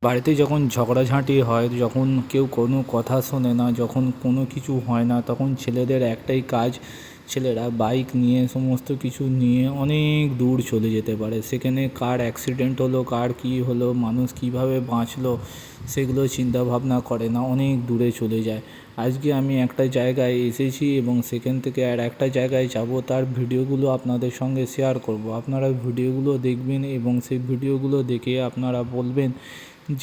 বাড়িতে যখন ঝগড়াঝাঁটি হয়, যখন কেউ কোনো কথা শোনে না, যখন কোনো কিছু হয় না, তখন ছেলেদের একটাই কাজ, ছেলেরা বাইক নিয়ে সমস্ত কিছু নিয়ে অনেক দূর চলে যেতে পারে। সেখানে কার অ্যাক্সিডেন্ট হলো, কার কী হলো, মানুষ কীভাবে বাঁচলো, সেগুলো চিন্তাভাবনা করে না, অনেক দূরে চলে যায়। আজকে আমি একটা জায়গায় এসেছি এবং সেখান থেকে আর একটা জায়গায় যাব, তার ভিডিওগুলো আপনাদের সঙ্গে শেয়ার করব। আপনারা ভিডিওগুলো দেখবেন এবং সেই ভিডিওগুলো দেখে আপনারা বলবেন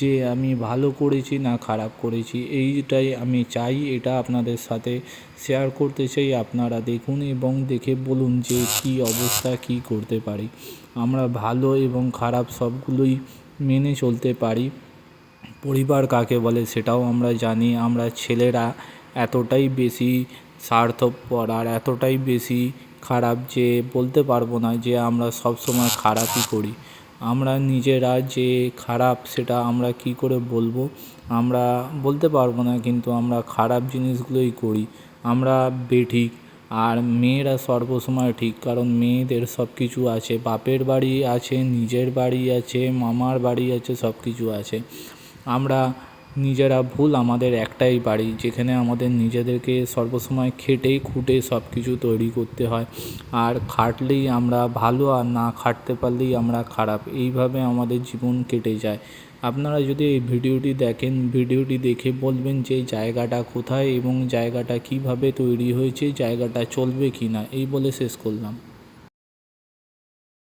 যে আমি ভালো করেছি না খারাপ করেছি। এইটাই আমি চাই, এটা আপনাদের সাথে শেয়ার করতে চাই। আপনারা দেখুন এবং দেখে বলুন যে কী অবস্থা, কী করতে পারি। আমরা ভালো এবং খারাপ সবগুলোই মেনে চলতে পারি। পরিবার কাকে বলে সেটাও আমরা জানি। আমরা ছেলেরা এতটাই বেশি স্বার্থপর আর এতটাই বেশি খারাপ যে বলতে পারবো না যে আমরা সবসময় খারাপই করি। আমরা নিজেরা যে খারাপ সেটা আমরা কি করে বলবো, আমরা বলতে পারবো না, কিন্তু আমরা খারাপ জিনিসগুলোই করি। আমরা বেঠিক আর মেয়েরা সর্বসময় ঠিক, কারণ মেয়েদের সব কিছু আছে, বাপের বাড়ি আছে, নিজের বাড়ি আছে, মামার বাড়ি আছে, সব কিছু আছে। আমরা নিজেরা ভুল, আমাদের একটাই বাড়ি, যেখানে আমাদের নিজেদেরকে সর্বসময় খেটে খুঁটে সব কিছু তৈরি করতে হয়। আর খাটলেই আমরা ভালো, আর না খাটতে পারলেই আমরা খারাপ। এইভাবে আমাদের জীবন কেটে যায়। আপনারা যদি এই ভিডিওটি দেখেন, ভিডিওটি দেখে বলবেন যে জায়গাটা কোথায় এবং জায়গাটা কিভাবে তৈরি হয়েছে, জায়গাটা চলবে কি না। এই বলে শেষ করলাম।